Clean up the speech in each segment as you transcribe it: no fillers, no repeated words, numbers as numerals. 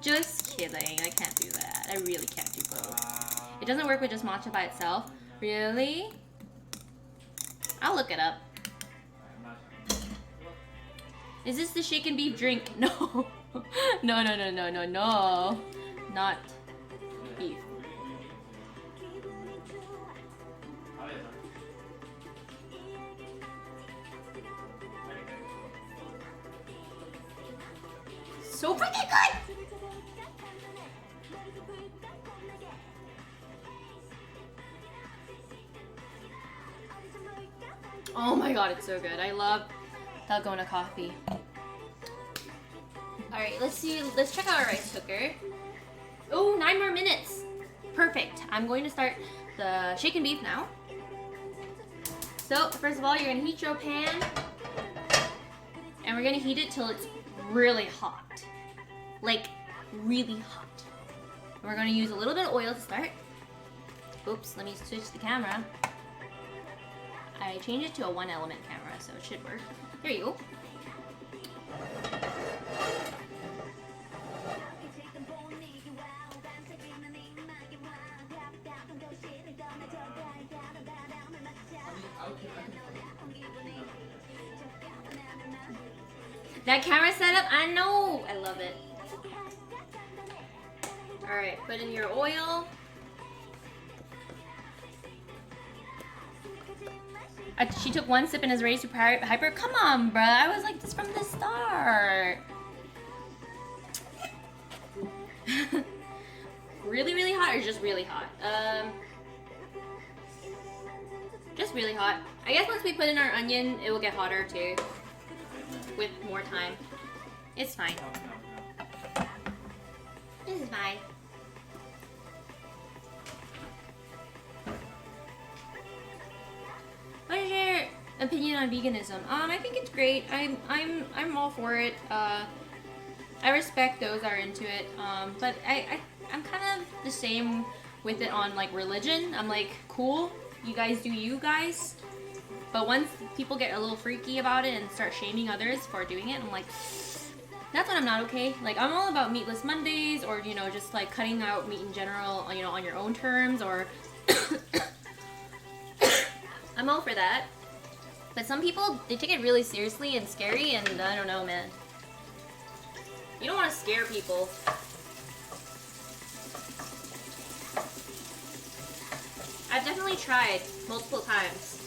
Just kidding. I can't do that. I really can't do both. It doesn't work with just matcha by itself. Really? I'll look it up. Is this the shaken beef drink? No. No. Not beef. So freaking good! Oh my god, it's so good. I love Dalgona coffee. Alright, let's see. Let's check out our rice cooker. Oh, 9 more minutes. Perfect. I'm going to start the shaken beef now. So, first of all, you're going to heat your pan. And we're going to heat it till it's really hot. Like, really hot. And we're going to use a little bit of oil to start. Oops, let me switch the camera. I changed it to a 1-element camera, so it should work. There you go. That camera setup, I know! I love it. Alright, put in your oil. She took 1 sip and is ready to hyper. Come on, bruh. I was like this from the start. Really, really hot or just really hot? Just really hot. I guess once we put in our onion, it will get hotter too. With more time. It's fine. This is fine. What is your opinion on veganism? I think it's great. I'm all for it. I respect those that are into it. But I'm kind of the same with it on like religion. I'm like, cool, you guys do you guys. But once people get a little freaky about it and start shaming others for doing it, I'm like, that's when I'm not okay. Like, I'm all about meatless Mondays, or, you know, just like cutting out meat in general, you know, on your own terms, or I'm all for that. But some people, they take it really seriously and scary, and I don't know, man. You don't want to scare people. I've definitely tried multiple times.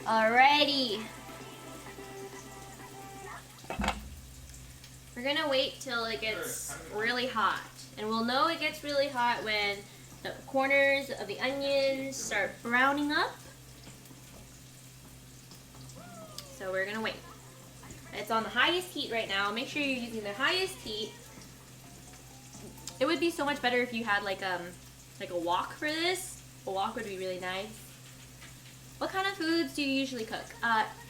Alrighty. We're gonna wait till it gets really hot. And we'll know it gets really hot when the corners of the onions start browning up. So we're gonna wait. It's on the highest heat right now. Make sure you're using the highest heat. It would be so much better if you had like a wok for this. A wok would be really nice. What kind of foods do you usually cook?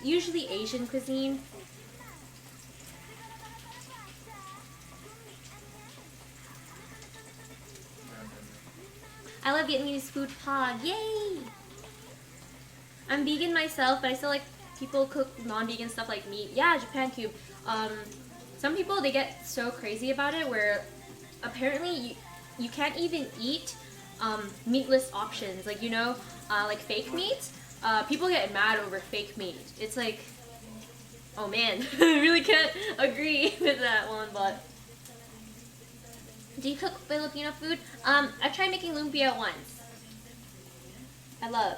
Usually Asian cuisine. I love Vietnamese food pod. Yay! I'm vegan myself, but I still like people cook non-vegan stuff like meat. Yeah, Japan Cube. Some people, they get so crazy about it where apparently you can't even eat meatless options. Like, you know, like fake meat. People get mad over fake meat. It's like, oh man, I really can't agree with that one, but. Do you cook Filipino food? I've tried making lumpia once. I love.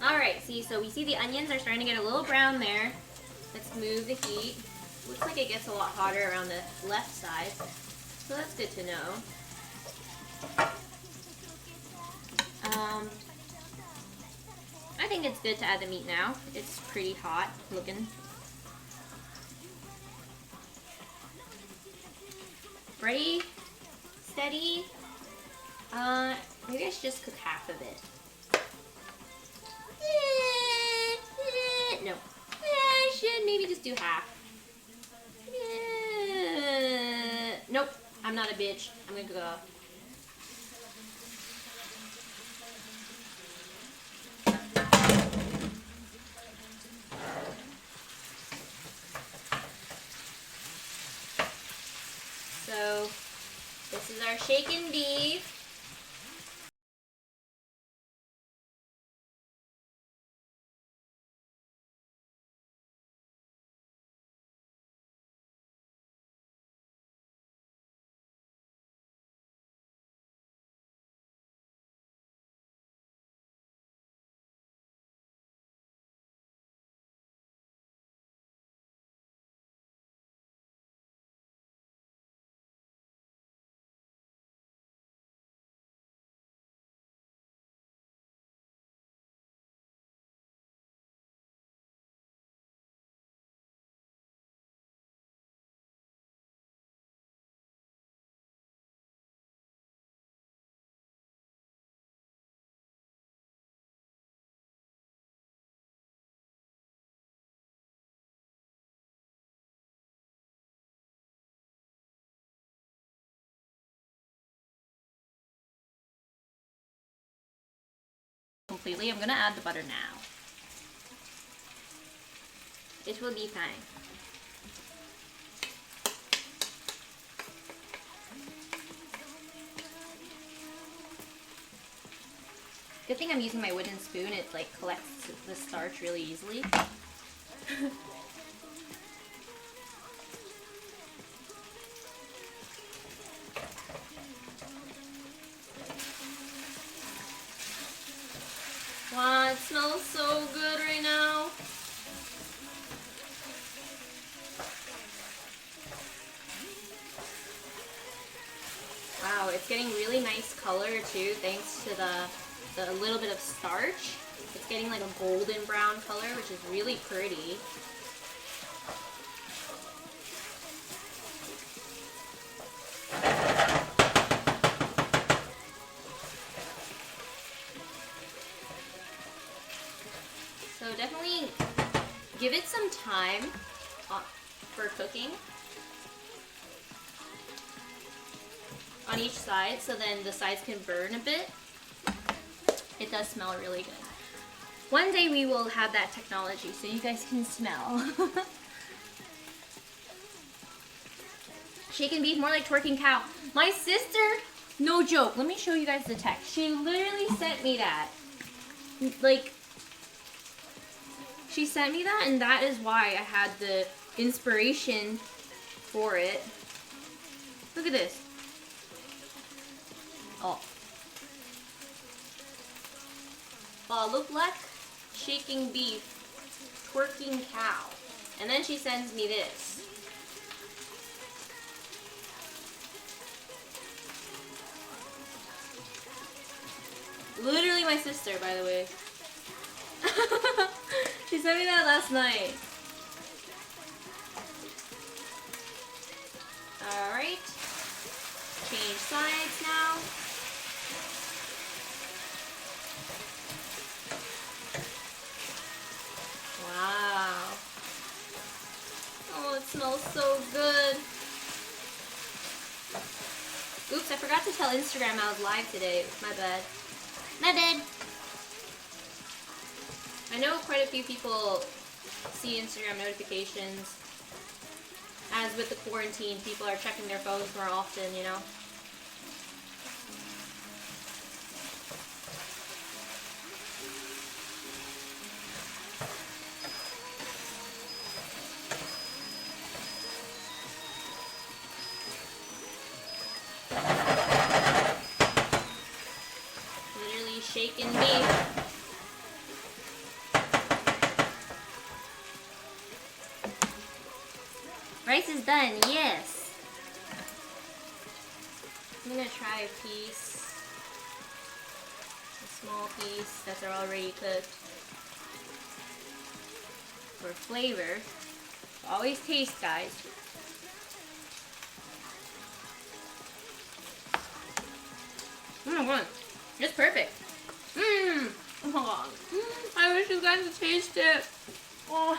Alright, see, so we see the onions are starting to get a little brown there. Let's move the heat. Looks like it gets a lot hotter around the left side. So that's good to know. I think it's good to add the meat now. It's pretty hot looking. Ready? Steady? Maybe I should just cook half of it. No. I should maybe just do half. I'm not a bitch. I'm gonna go. So, this is our shaken beef. Completely. I'm gonna add the butter now. It will be fine. Good thing I'm using my wooden spoon. It like collects the starch really easily. Wow, it smells so good right now. Wow, it's getting really nice color too, thanks to the little bit of starch. It's getting like a golden brown color, which is really pretty. So definitely give it some time for cooking on each side, so then the sides can burn a bit. It does smell really good. One day we will have that technology so you guys can smell. Shaken beef, more like twerking cow. My sister, no joke, let me show you guys the text. She literally sent me that. Like, she sent me that, and that is why I had the inspiration for it. Look at this. Oh. Look like shaking beef, twerking cow. And then she sends me this. Literally my sister, by the way. She sent me that last night. Alright. Change sides now. Wow. Oh, it smells so good. Oops, I forgot to tell Instagram I was live today. My bad. My bad. I know quite a few people see Instagram notifications. As with the quarantine, people are checking their phones more often, you know? Literally shaking beef. Rice is done, yes. I'm gonna try a piece, a small piece that are already cooked. For flavor, always taste, guys. Oh my god, it's perfect. Oh my god, I wish you guys could taste it. Oh.